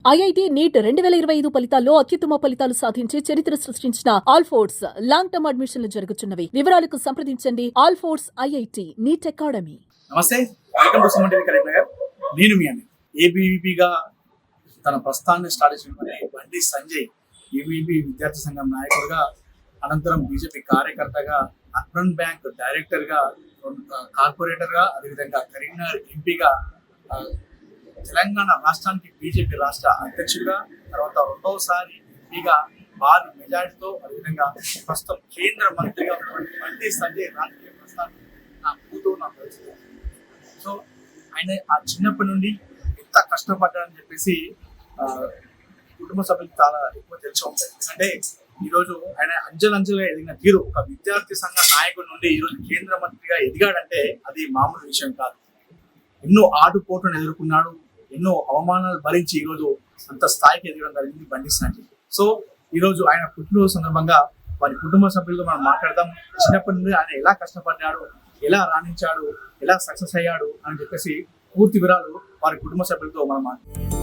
IIT NEET 2025 ఫలితాల్లో అత్యుత్తమ ఫలితాలు సాధించి చరిత్ర సృష్టించిన ఆల్ఫోర్డ్స్ లాంగ్ టర్మ్ అడ్మిషన్లు జరుగుతున్నవి. వివరాలకు సంప్రదించండి ఆల్ఫోర్డ్స్ ఐఐటి నీట్ అకాడమీ. నమస్తే, welcome to Suman TV Karimnagar. నేను మీ అన్ని ఏబీవీపీగా తన ప్రస్థానాన్ని స్టార్ట్ చేసినటువంటి బండి సంజయ్ ఏబీవీపీ విద్యార్థి సంఘం నాయకుడిగా, అనంతరం బీజేపీ కార్యకర్తగా, అర్బన్ బ్యాంక్ డైరెక్టర్గా, కార్పొరేటర్గా, అదేవిధంగా కరీంనగర్ ఎంపీగా, తెలంగాణ రాష్ట్రానికి బీజేపీ రాష్ట్ర అధ్యక్షుడిగా, తర్వాత రెండవసారి ఎంపీగా భారీ మెజారిటీతో, అదేవిధంగా ప్రస్తుతం కేంద్ర మంత్రిగా ఉన్నటువంటి బండి సంజయ్ రాజకీయ ప్రస్థానం నా కూతురు నా పరిస్థితి. సో ఆయన ఆ చిన్నప్పటి నుండి ఎంత కష్టపడ్డారని చెప్పేసి కుటుంబ సభ్యులకు చాలా ఎక్కువ తెలిసి ఉంటాయి. ఎందుకంటే ఈరోజు ఆయన అంచెలంచెలుగా ఎదిగిన తీరు, ఒక విద్యార్థి సంఘ నాయకుడి నుండి ఈరోజు కేంద్ర మంత్రిగా ఎదిగాడంటే అది మామూలు విషయం కాదు. ఎన్నో ఆటుపోట్లను ఎదుర్కొన్నాడు, ఎన్నో అవమానాలు భరించి ఈరోజు అంత స్థాయికి ఎదగడం జరిగింది బండి సంజయ్. సో ఈరోజు ఆయన పుట్టినరోజు సందర్భంగా వారి కుటుంబ సభ్యులతో మనం మాట్లాడదాం. చిన్నప్పటి నుండి ఆయన ఎలా కష్టపడ్డాడు, ఎలా రాణించాడు, ఎలా సక్సెస్ అయ్యాడు అని చెప్పేసి పూర్తి వివరాలు వారి కుటుంబ సభ్యులతో మనం మాట్లాడదాం.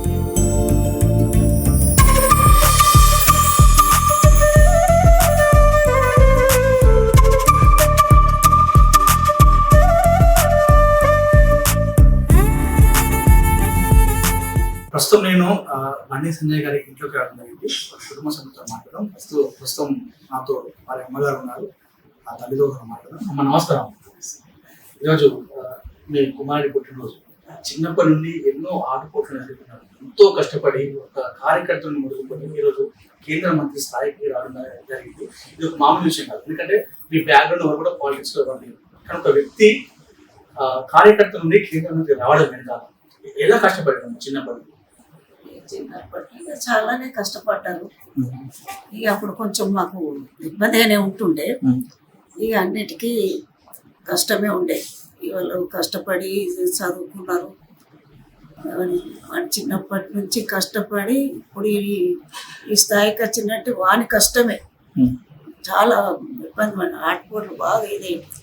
ప్రస్తుతం నేను బండి సంజయ్ గారి ఇంట్లోకి రావడం జరిగింది. కుటుంబ సభ్యులతో మాట్లాడడం. ప్రస్తుతం నాతో వారి అమ్మగారు ఉన్నారు, ఆ తల్లితో మాట్లాడడం. అమ్మ నమస్కారం. ఈరోజు మీ కుమారుడి పుట్టినరోజు. చిన్నప్పటి నుండి ఎన్నో ఆటుపోట్లు ఎదుర్కొన్నారు, ఎంతో కష్టపడి ఒక కార్యకర్తలను మొదలుకొని ఈరోజు కేంద్ర మంత్రి స్థాయికి రావడం జరిగింది. ఇది ఒక మామూలు విషయం కాదు, ఎందుకంటే మీ బ్యాక్గ్రౌండ్ ఎవరు కూడా పాలిటిక్స్ లో ఇవ్వండి. కానీ ఒక వ్యక్తి కార్యకర్త నుండి కేంద్ర మంత్రి రావడం వెనకాల ఎలా కష్టపడ్డాను చిన్నప్పటి చాలానే కష్టపడ్డారు. ఇక అప్పుడు కొంచెం మాకు ఇబ్బందిగానే ఉంటుండే, ఇక అన్నిటికీ కష్టమే ఉండే. వాళ్ళు కష్టపడి చదువుకున్నారు, చిన్నప్పటి నుంచి కష్టపడి ఇప్పుడు ఈ స్థాయికి వచ్చినట్టు వాని కష్టమే. చాలా ఇబ్బంది పడి ఆటపోట్లు బాగా ఇదేంటి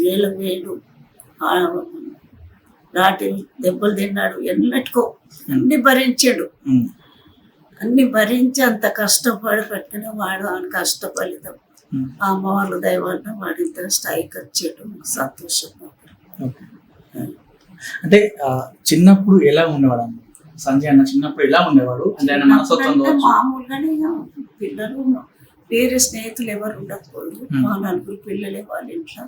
వేలు రాటి దెబ్బలు తిన్నాడు, ఎన్నటికో అన్ని భరించాడు. అన్ని భరించి అంత కష్టపడి పెట్టిన వాడు ఆయన కష్ట ఫలితం ఆ అమ్మ వాళ్ళ దైవాన్ని వాడి ఇద్దరు స్థాయికి వచ్చాడు. సంతోషం. అంటే చిన్నప్పుడు ఎలా ఉండేవాడు సంజయ్ అన్న? చిన్నప్పుడు ఎలా ఉండేవాడు? మామూలుగానే పిల్లలు వేరే స్నేహితులు ఎవరు ఉండకపోదు. మా నలుగురు పిల్లలే వాళ్ళ ఇంట్లో,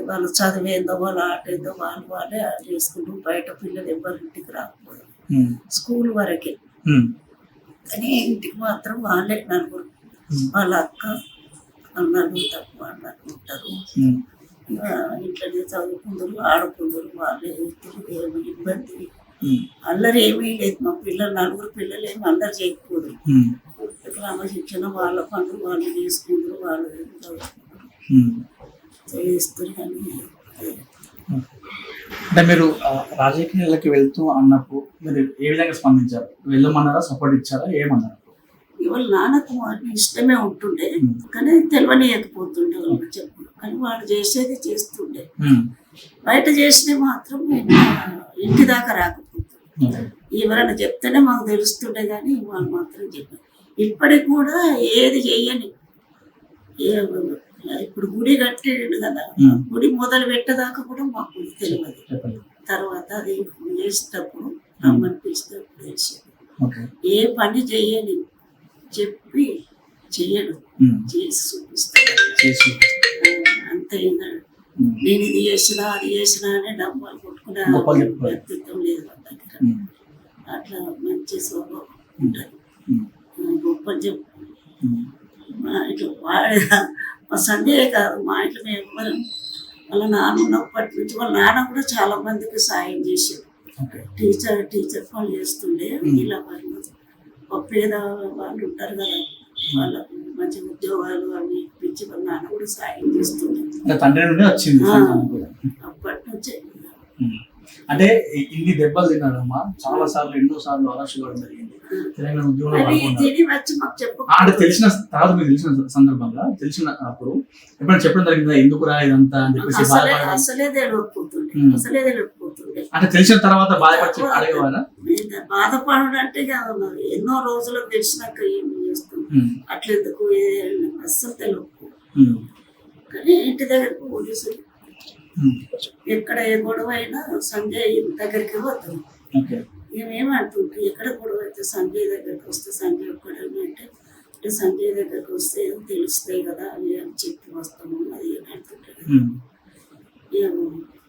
వాళ్ళు చదివేందో వాళ్ళ ఆట ఏందో వాళ్ళే చేసుకుంటూ, బయట పిల్లలు ఎవరి ఇంటికి రాకపోదు, స్కూల్ వరకే. కానీ ఇంటికి మాత్రం వాళ్ళే నలుగురు, వాళ్ళ అక్క అన్నలు తక్కువ అన్నలు ఉంటారు. ఇంట్లోనే చదువుకుందరు, ఆడుకుందరు, వాళ్ళే ఏమి ఇబ్బంది అల్లరి ఏమీ లేదు. మా పిల్లలు నలుగురు పిల్లలు ఏమి అల్లరి చేయకపోదు. క్రమశిక్షణ వాళ్ళ పనులు వాళ్ళు చేసుకుంటారు, వాళ్ళు చేస్తారు. కానీ అంటే మీరు రాజకీయాలకి వెళ్తూ అన్నప్పుడు మీరు ఏ విధంగా స్పందించారు? వెళ్ళమన్నారా, సపోర్ట్ ఇచ్చారా, ఏమన్నారు? ఇవాళ నాన్నకు వాడిని ఇష్టమే ఉంటుండే, కానీ తెలియనియకపోతుండే వాళ్ళు చెప్పు. కానీ వాడు చేసేది చేస్తుండే, బయట చేస్తే మాత్రం ఇంటి దాకా రాకపోతుండే. ఎవరైనా చెప్తేనే మాకు తెలుస్తుండే, కానీ వాళ్ళు మాత్రం చెప్పారు. ఇప్పటికి కూడా ఏది చెయ్యని, ఇప్పుడు గుడి కట్టాడు కదా, గుడి మొదలు పెట్టేదాకా కూడా మాకు తెలియదు. తర్వాత అది చేసేటప్పుడు రమ్మనిపిస్తే చేసేది. ఏ పని చెయ్యని చెప్పి చెయ్యడు, చేసి చూపిస్తాడు అంతే. నేను ఇది చేసినా అది చేసినా అని డబ్బాలు కొట్టుకునే వ్యక్తిత్వం లేదు వాళ్ళ దగ్గర. అట్లా మంచి స్వభావం ఉంటుంది, గొప్పలు చెప్పు. మా ఇంట్లో మా సంజయ్ కాదు, మా ఇంట్లో మేము ఎవ్వరు, వాళ్ళ నాన్న ఉన్నప్పటి నుంచి వాళ్ళ నాన్న కూడా చాలా మందికి సాయం చేశాడు. టీచర్ పనులు చేస్తుండే. ఇలా వాళ్ళు పేద వాళ్ళు ఉంటారు కదా, వాళ్ళకు మంచి ఉద్యోగాలు అవి ఇప్పించి వాళ్ళ నాన్న కూడా సాయం చేస్తుండే. అప్పటి నుంచే. అంటే ఇన్ని దెబ్బలు తిన్నాడమ్మా, చాలా సార్లు, ఎన్నో సార్లు అరెస్ట్ కావడం జరిగింది. తెలంగాణ ఉద్యోగంలో తెలిసిన తర్వాత మీరు తెలిసిన సందర్భంగా తెలిసినప్పుడు ఎప్పుడైనా చెప్పడం జరిగిందా ఎందుకు రా ఇదంతా అని చెప్పేసి? అసలే తెలియకపోతుండే. అంటే తెలిసిన తర్వాత బాధపడి అడిగేవారా? ఇంకా బాధపడడం అంటే ఇక మరి ఎన్నో రోజులకు తెలిసినాక ఏం చేస్తాం అట్లెందుకు అస్సలు తెలియదు. కానీ ఇంటి దగ్గరకు పోలీసులు ఎక్కడ ఏ గొడవ అయినా సంజయ్ దగ్గరికి పోతాం. మేమేమంటుంటే ఎక్కడ గొడవ అయితే సంజయ్ దగ్గరికి వస్తే సంజయ్ ఒక్కడేమో అంటే సంజయ్ దగ్గరికి వస్తే తెలుస్తాయి కదా అవి అని చెప్పి వస్తాము అది అని అంటుంటారు.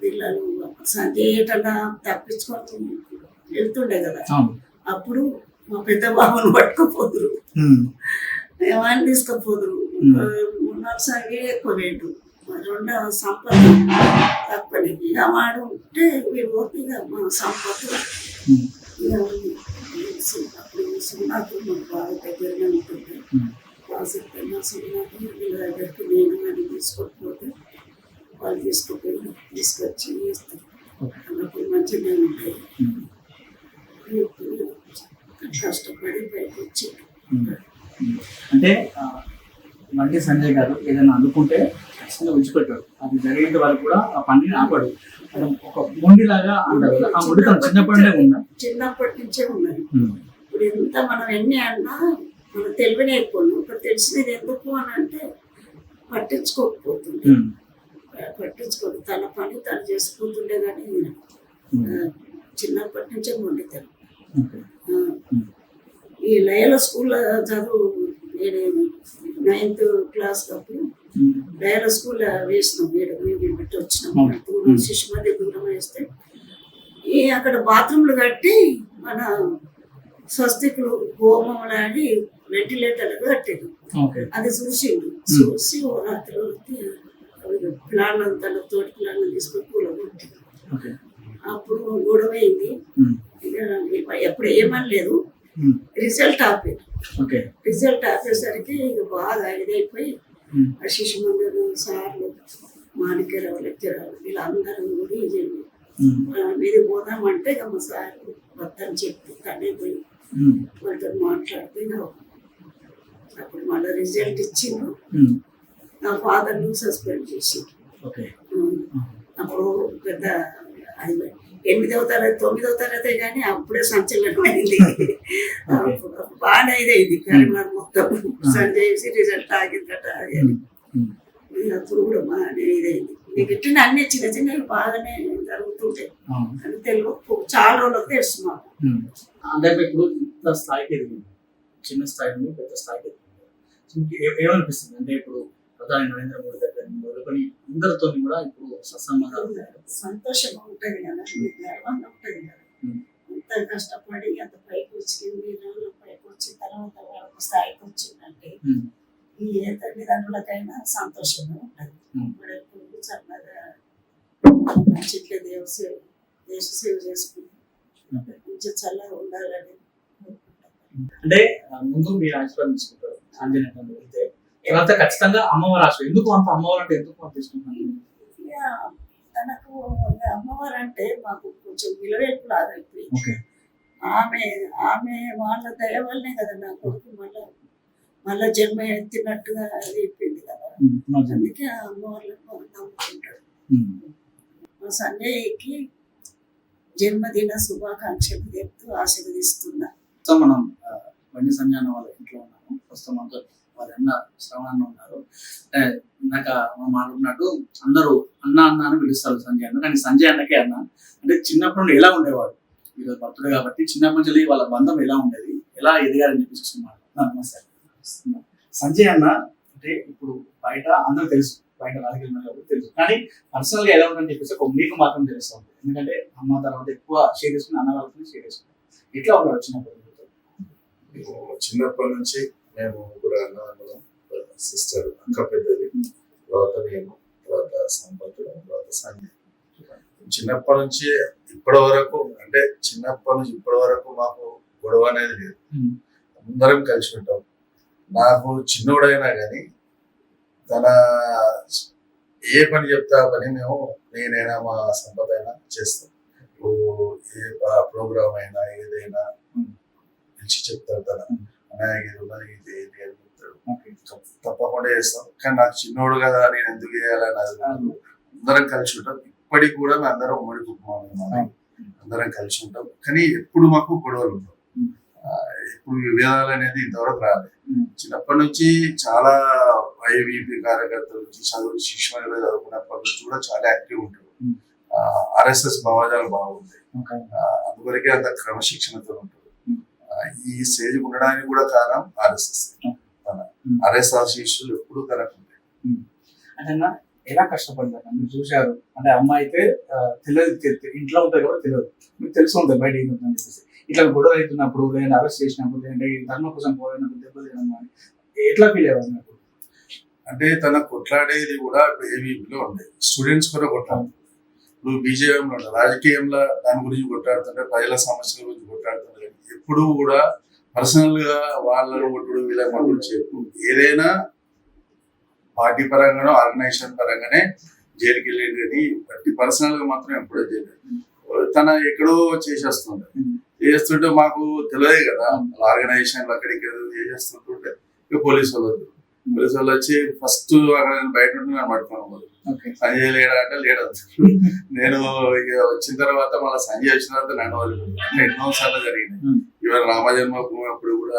పిల్లలు సంజయ్ ఏటన్నా తప్పించుకొని వెళ్తుండే కదా, అప్పుడు మా పెద్ద బాబును పట్టుకుపోదురు, ఏమని తీసుకుపోదురు. 3-4 సంజయ్ ఎక్కువ వేటు, 2 సంపద తక్కువని. ఇక వాడు ఉంటే వీడు పోతే ఇక మా సంపద ఇక అప్పుడు సున్నాకు మాకు బాగా దగ్గరగా ఉంటుంది. వాసిస్తున్నా సున్నాకు వీళ్ళ దగ్గరికి నేను అని తీసుకోకపోతే వాళ్ళు తీసుకొచ్చి ఇస్తారు. అన్నప్పుడు మంచిగా ఉంటాయి. కష్టపడి పైకి వచ్చి అంటే బండి సంజయ్ గారు ఏదైనా అనుకుంటే ఖచ్చితంగా విడిచిపెట్టాడు. అది జరిగేంత వరకు కూడా ఆ పనిని ఆపాడు. ఒక మొండిలాగా అంటారు కదా, ఆ మొండి తను చిన్నప్పటి నుంచే ఉన్నది. ఇప్పుడు ఎంత మనం ఎన్ని అన్నా మనం తెలివినే అయిపోను. ఇప్పుడు తెలిసినది ఎందుకు అని అంటే పట్టించుకోకపోతుంది. పట్టించుకోదు, తన పని తను చేసుకుంటుండే. కానీ చిన్నప్పటి నుంచే మొండితనం. ఈ లయల స్కూల్లో చదువు 9th క్లాస్ అప్పుడు లయల స్కూల్ వేసినాం. మేము పెట్టి వచ్చినాము. దూరం శిశుమతి దూరం వేస్తే అక్కడ బాత్రూమ్లు కట్టి మన స్వస్తికులు హోమం అని వెంటిలేటర్లు కట్టారు. అది చూసి ఓ రాత్రి పిల్లలంతా తోటి పిల్లలను తీసుకొని కూలగొట్టి అప్పుడు గొడవైంది. ఎప్పుడు ఏమనలేదు. రిజల్ట్ ఆపారు. రిజల్ట్ ఆపేసరికి ఇక బాగా ఇదైపోయి ఆ శిశు మందిరు సార్లు మాణిక్యరావు లెక్చరావు వీళ్ళందరూ కూడా ఇది పోదామంటే ఇక మా సార్ వద్దని చెప్పి తనే పోయి వాళ్ళతో మాట్లాడితే అప్పుడు మళ్ళీ రిజల్ట్ ఇచ్చిండ్రు. నా ఫాదర్ని సస్పెండ్ చేసి అప్పుడు పెద్ద 8వ తరగతి 9వ తరగతి కానీ అప్పుడే సంచలనమైంది. బాగానే ఇదైంది కరీంనగర్ మొత్తం. సంజయ్ రిజల్ట్ ఆగిందట అని అప్పుడు కూడా బాగానే ఇదైంది. నీకు ఇట్టిన అన్ని చిన్న చిన్నవి బాగానే జరుగుతుంటాయి అని తెలుగు చాలా రోజులకు తెలుసు మాకు. అంటే ఇప్పుడు ఇంత స్థాయికి ఎదిగింది, చిన్న స్థాయి నుండి పెద్ద స్థాయికి ఎదిగింది. ఏమనిపిస్తుంది అంటే ఇప్పుడు ప్రధాని నరేంద్ర మోడీ దగ్గర మొదలుకొని అందరితో కూడా ఇప్పుడు సత్సంబంధాలు సంతోషంగా ఉంటుంది కదా, గర్వంగా ఉంటుంది కదా. అంత కష్టపడి అంత పైకి వచ్చింది, పైకి వచ్చిన తర్వాత ఒక స్థాయికి వచ్చిందంటే ఏ తల్లిదండ్రులకైనా సంతోషంగా ఉంటుంది. ఇప్పుడు ఎప్పుడు చల్లగా మంచిగా దేశ సేవ చేసుకుంటాం, మంచిగా చల్లగా ఉండాలని. అంటే ముందు మీరు ఆశీర్వాదం తీసుకుంటారు సంజయ్ వెళ్తే, తర్వాత ఖచ్చితంగా అమ్మవారు ఆశ. ఎందుకు అంత అమ్మవారు అంటే ఎందుకు మనం తీసుకుంటాను? తనకు అమ్మవారు అంటే మాకు కొంచెం విలువేపులాగా అయిపోయింది. ఆమె వాళ్ళ దయ వల్లనే కదా నా కొడుకు మళ్ళా జన్మ ఎత్తినట్టుగా అయిపోయింది కదా. అందుకే ఆ అమ్మవార్లను నమ్ముకుంటాడు. మా సంజయ్కి జన్మదిన శుభాకాంక్షలు చెప్తూ ఆశీర్వదిస్తున్నా. మనం బండి సంజయ్ అన్న వాళ్ళ ఇంట్లో ఉన్నాము. ప్రస్తుతం మనతో వారి అన్న శ్రవణ ఉన్నారు. అంటే ఇందాక మనం మాట్లాడినట్టు అందరూ అన్న అని పిలుస్తారు సంజయ్ అన్న, కానీ సంజయ్ అన్నకే అన్న. అంటే చిన్నప్పటి నుండి ఎలా ఉండేవాడు? ఈరోజు బర్త్డే కాబట్టి చిన్నప్పటి నుంచి వాళ్ళ బంధం ఎలా ఉండేది, ఎలా ఎదిగారని చెప్పేసి నమస్తే. సంజయ్ అన్న అంటే ఇప్పుడు బయట అందరూ తెలుసు, బయట రాజకీయ తెలుసు, కానీ పర్సనల్ గా ఎలా ఉందని చెప్పేసి ఒక మీకు మాత్రం తెలుస్తూ ఉంటుంది. ఎందుకంటే అమ్మ తర్వాత ఎక్కువ షేర్ చేసుకుని అన్న వాళ్ళతో షేర్ చేసుకుంటాం. ఎట్లా ఉన్నాడు చిన్నప్పటి నుంచి మేము కూడా అన్నదమ్ములం, సిస్టర్ అక్క పెద్దది, తర్వాత నేను, తర్వాత సంపత్, తర్వాత సంజయ్. చిన్నప్పటి నుంచి ఇప్పటి వరకు, అంటే చిన్నప్పటి నుంచి ఇప్పటి వరకు మాకు గొడవ అనేది లేదు. అందరం కలిసి ఉంటాం. నాకు చిన్నోడైనా కానీ తన ఏ పని చెప్తే ఆ పని నేనైనా మా సంపద అయినా చేస్తాం. ఇప్పుడు ఏ ప్రోగ్రామ్ అయినా ఏదైనా పిలిచి చెప్తాడు తన అన్నయ్య ఉన్నది ఇది ఏంటి అని చెప్తాడు. తప్పకుండా చేస్తాం. కానీ నాకు చిన్నోడు కదా నేను ఎందుకు చేయాలని అది అందరం కలిసి ఉంటాం. ఇప్పటికి కూడా అందరం ఉమ్మడి కుటుంబం. అందరం కలిసి ఉంటాం. కానీ ఎప్పుడు మాకు గొడవలు ఉంటాం. ఇప్పుడు విభేదాలు అనేది ఇంతవరకు రాలేదు. చిన్నప్పటి నుంచి చాలా ఐవీపీ కార్యకర్తల నుంచి శిక్షణ చదువుకున్నప్పటి నుంచి కూడా చాలా యాక్టివ్ ఉంటారు. ఆర్ఎస్ఎస్ భావాజాలు బాగుంటాయి. అందువరకే అంత క్రమశిక్షణతో ఉంటారు. ఈ స్టేజ్ ఉండడానికి కూడా కారణం ఆర్ఎస్ఎస్. ఆర్ఎస్ఎస్ శిష్యులు ఎప్పుడు తనకు ఉంటాయి. అంటే ఎలా కష్టపడ్డారు మీరు చూశారు? అంటే అమ్మాయి అయితే తెలియదు, ఇంట్లో ఉంటుంది కూడా తెలియదు, మీకు తెలుసు ఉంటుంది బయట ఏం ఉంటుందని చెప్పేసి. ఇట్లా గొడవ అవుతున్నప్పుడు, లేదంటే అరెస్ట్ చేసినప్పుడు, లేదంటే ధర్మ కోసం పోయినప్పుడు, దెబ్బలు తినడం కానీ ఎట్లా ఫీల్ అయ్యారు? అంటే తన కొట్లాడేది కూడా ఏబీపీలో ఉండేది. స్టూడెంట్స్ కూడా కొట్లాడుతుంది. ఇప్పుడు బీజేపీలో ఉంటుంది, రాజకీయంలో దాని గురించి కొట్లాడుతుంటే, ప్రజల సమస్యల గురించి కొట్లాడుతుంటే, ఎప్పుడు కూడా పర్సనల్ గా వాళ్ళని కొట్టుడు వీళ్ళ గురించి ఏదైనా పార్టీ పరంగానో ఆర్గనైజేషన్ పరంగానే జైలుకి వెళ్ళేది. కానీ బట్టి పర్సనల్ గా మాత్రం ఎప్పుడో చేయలేదు. తన ఎక్కడో చేస్తుంటే మాకు తెలియదు కదా, ఆర్గనైజేషన్ అక్కడికి చేసేస్తుంటుంటే ఇక పోలీసు వాళ్ళు వచ్చి ఫస్ట్ అక్కడ బయట ఉంటే నన్ను పట్టుకున్నాను. సంజయ్ లేడా అంటే లేడు. నేను ఇక వచ్చిన తర్వాత మళ్ళీ సంజయ్ వచ్చిన తర్వాత నన్ను వాళ్ళు ఎన్నో సార్లు జరిగినాయి. ఇవాళ రామజన్మభూమి అప్పుడు కూడా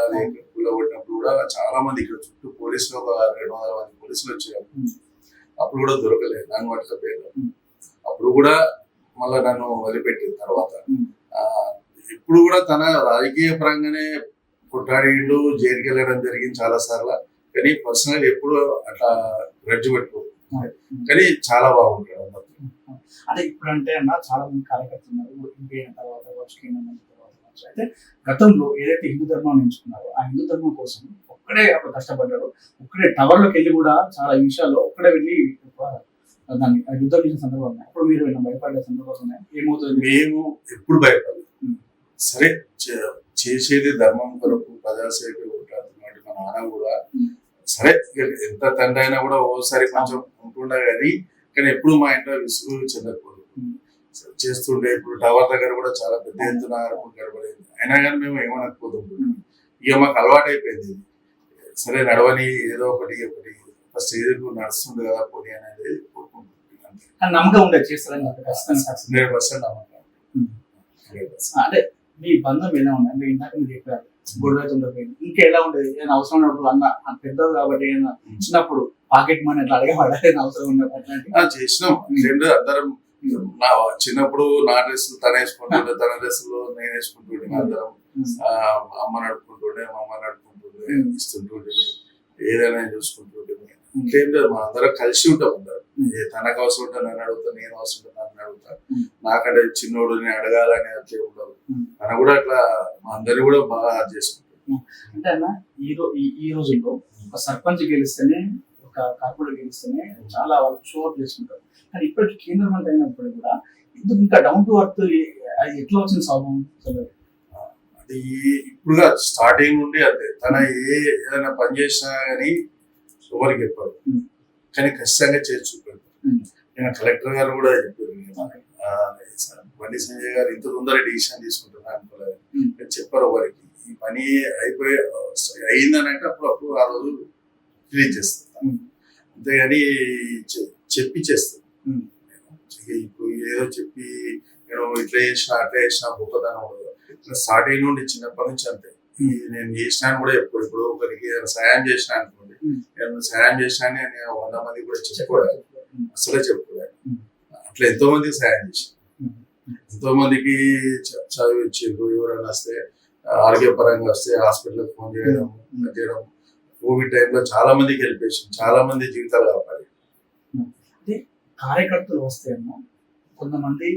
కూలగొట్టినప్పుడు కూడా చాలా మంది ఇక్కడ చుట్టూ పోలీసులు ఒక 200 మంది పోలీసులు వచ్చారు. అప్పుడు కూడా దొరకలేదు, నన్ను పట్టుకపోయారు. అప్పుడు కూడా మళ్ళీ నన్ను వదిలిపెట్టిన తర్వాత ఇప్పుడు కూడా తన రాజకీయ పరంగానే కొట్లాడిండు, జైలుకి వెళ్ళడం జరిగింది చాలా సార్లు. కానీ పర్సనల్ ఎప్పుడు అట్లా గ్రడ్జ్ పెట్టుకోదు. కానీ చాలా బాగుంటాడు అందరూ. అంటే ఇప్పుడు అంటే అన్న చాలా మంది కార్యకర్తలు ఉన్నారు, ఇంకైన తర్వాత అయితే గతంలో ఏదైతే హిందూ ధర్మాన్ని ఎంచుకున్నారో ఆ హిందూ ధర్మం కోసం ఒక్కడే అప్పుడు కష్టపడ్డారు. ఒక్కడే టవర్లోకి వెళ్ళి కూడా చాలా విషయాల్లో ఒక్కడే వెళ్ళి దాన్ని యుద్ధం చేసిన సందర్భాలు ఉన్నాయి. అప్పుడు మీరు భయపడే సందర్భాలు ఉన్నాయి? ఏమవుతుంది? మేము ఎప్పుడు భయపడలేదు. సరే చేసేది ధర్మం కొరకు ప్రజాసేవకు కొట్లాడుతున్నట్టు మా నాన్న కూడా సరే ఎంత తండ్రి అయినా కూడా ఓసారి కొంచెం ఉంటుండే కానీ ఎప్పుడు మా ఇంట్లో విసుగు చెందకూడదు చేస్తుండే. ఇప్పుడు టవర్ దగ్గర కూడా చాలా పెద్ద ఎత్తున గడపడేది. అయినా కానీ మేము ఏమనకపోతుంటాం. ఇక మాకు అలవాటు అయిపోయింది. సరే నడవని ఏదో ఒకటి ఫస్ట్ ఏదో నడుస్తుండే కదా పోనీ అనేది కోరుకుంటుంది. నమ్మకం ఉండేది చేస్తారని 100% నమ్మకం. అంటే మీ బంధం ఎలా ఉంది? అంటే ఇందాక మీరు చెప్పారు గొడవ ఉండకపోయింది, ఇంకా ఎలా ఉండేది? ఏదైనా అవసరం ఉన్నప్పుడు అన్న పెద్దలు కాబట్టి ఏదైనా చిన్నప్పుడు పాకెట్ మనీ అట్లా అడగబడాలి అవసరం ఉన్నప్పుడు చేసినాం. అందరం చిన్నప్పుడు నా డ్రెస్సులు తన వేసుకుంటుండే, తన డ్రెస్సులు నేను వేసుకుంటుండే, అందరం అమ్మ నడుపుకుంటుండే, మా అమ్మ నడుపుకుంటుండే, ఇస్తుంటుండే, ఏదైనా చూసుకుంటుండే. ఇంకేం లేదు, మా అందరం కలిసి ఉంటాం. అందరం తనకు అవసరం ఉంటే నన్ను అడుగుతా, నేను అవసరం ఉంటే నన్ను అడుగుతా. నాకంటే చిన్నోడు నేను అడగాలని అట్లే ఉండదు. తన కూడా అట్లా మా అందరినీ కూడా బాగా చేసుకుంటాం. అంటే అన్న ఈ రోజుల్లో ఒక సర్పంచ్ గెలిస్తేనే, ఒక కార్పొరేటర్ గెలిస్తేనే చాలా వాళ్ళు షో అప్ చేసుకుంటారు. కానీ ఇప్పటికి కేంద్ర మంత్రి అయినప్పుడు కూడా ఎందుకు ఇంకా డౌన్ టు అర్త్ అది ఎట్లా వచ్చింది సాగు? అది ఇప్పుడుగా స్టార్టింగ్ నుండి అంతే. తన ఏదైనా పని చేసినా కానీ ఎవరికి చెప్పాడు, కానీ ఖచ్చితంగా చేసి చూపాడు. నేను కలెక్టర్ గారు కూడా చెప్పారు, బండి సంజయ్ గారు ఇంత తొందర డిసిషన్ తీసుకుంటున్నా అనుకోలేదు చెప్పారు ఎవరికి. ఈ పని అయిందని అంటే అప్పుడు ఆ రోజు రిలీజ్ చేస్తాను, అంతేగాని చెప్పి చేస్తాను. ఇప్పుడు ఏదో చెప్పి నేను ఇట్లా చేసిన అట్లా చేసిన గొప్పతనం స్టార్టింగ్ నుండి చిన్నప్పటి నుంచి అంతే. నేను చేసినాను కూడా ఇప్పుడు ఒకరికి సాయం చేసినా అనుకోండి, నేను సాయం చేసినా నేను 100 మంది కూడా చెప్పుకోవాలి, అసలే చెప్పుకోవాలి. అట్లా ఎంతో మందికి సాయం చేశాను, ఎంతో మందికి చదువు ఇచ్చిండ్రు. ఎవరైనా వస్తే ఆరోగ్యపరంగా వస్తే హాస్పిటల్కి ఫోన్ చేయడం. కోవిడ్ టైంలో చాలా మందికి హెల్ప్ చేసింది, చాలా మంది జీవితాలు కాపాడి. అంటే కార్యకర్తలు వస్తే అన్న కొంతమంది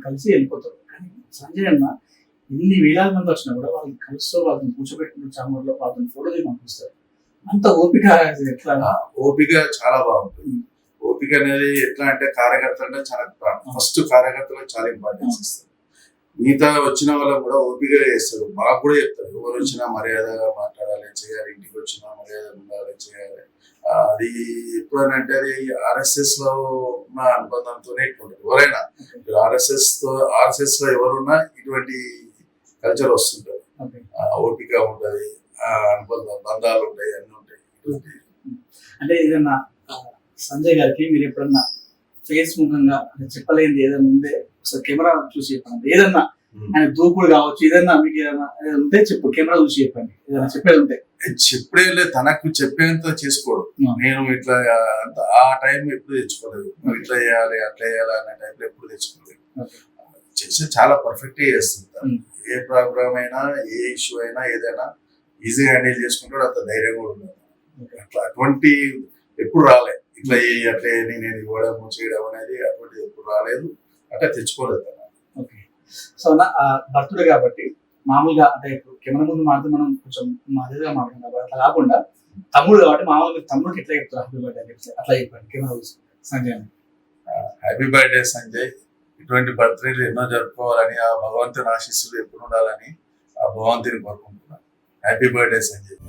కలిసి వెళ్ళిపోతారు. కానీ సంజయ్ అన్న ఇన్ని వేలాది మంది వచ్చినా కూడా వాళ్ళని కలిసి వాళ్ళని కూర్చోబెట్టిన చామర్లో వాళ్ళని ఫోటో దిగి పంపిస్తారు. అంత ఓపిక ఎట్లా? ఓపిక చాలా బాగుంటుంది. ఓపిక అనేది ఎట్లా అంటే కార్యకర్త అంటే చాలా ఫస్ట్ కార్యకర్తలకు చాలా ఇంపార్టెన్స్ ఇస్తారు. మిగతా వచ్చిన వాళ్ళకు కూడా ఓపిక చేస్తారు, మాకు కూడా చెప్తారు. ఎవరు వచ్చినా మర్యాదగా మాట్లాడాలి, చేయాలి, ఇంటికి వచ్చినా మర్యాద ఉండాలి, చేయాలి. అది ఎప్పుడనంటే అది ఆర్ఎస్ఎస్ లో ఉన్న అనుబంధంతోనే ఇట్లుంటుంది. ఎవరైనా ఆర్ఎస్ఎస్ లో ఎవరున్నా ఇటువంటి కల్చర్ వస్తుంటది, ఓపిక ఉంటది, బంధాలు ఉంటాయి, అన్ని ఉంటాయి. అంటే ఏదన్నా సంజయ్ గారికి మీరు ఎప్పుడన్నా ఫేస్ ముఖంగా చెప్పలేనిది ఏదైనా ఉందే ఒకసారి కెమెరా చూసి చెప్పండి. ఏదన్నా ఆయన దూకుడు కావచ్చు, ఏదన్నా మీకు ఏదైనా ఉంటే చెప్పు, కెమెరా చూసి చెప్పండి, ఏదైనా చెప్పేది ఉంటే. చెప్పే తనకు చెప్పేంత చేసుకోడు. నేను ఇట్లా ఆ టైం ఎప్పుడు తెచ్చుకోలేదు, నువ్వు ఇట్లా చేయాలి అట్లా చేయాలి అనే టైంలో ఎప్పుడు తెచ్చుకోలేదు. చేసి చాలా పర్ఫెక్ట్ గా చేస్తుంది. ఏ ప్రాబ్లం అయినా, ఏ ఇష్యూ అయినా, ఏదైనా ఈజీగా హ్యాండిల్ చేసుకుంటాడు. అంత ధైర్యం కూడా ఉండదు. అట్లా అటువంటి ఎప్పుడు రాలే. ఇట్లా అట్లా నేను ఇవ్వడం చేయడం అనేది అటువంటిది ఎప్పుడు రాలేదు. అట్లా తెచ్చుకోలేదు. ఓకే. సో నా బర్త్డే కాబట్టి మామూలుగా అంటే ఇప్పుడు కెమెరా ముందు మాత్రం మనం కొంచెం మాదిరిగా మాట్లాడుతున్నాం. అట్లా కాకుండా తమ్ముడు కాబట్టి మామూలుగా తమ్ముడికి ఎట్లా చెప్తారు హ్యాపీ బర్త్డే అని చెప్తే అట్లా చెప్పండి కెమెరా సంజయ్ అని. Happy birthday Sanjay. ఇటువంటి బర్త్డేలు ఎన్నో జరుపుకోవాలని, ఆ భగవంతుని ఆశీస్సులు ఎప్పుడు ఉండాలని ఆ భగవంతుని కోరుకుంటున్నాను. Happy birthday Sanjay.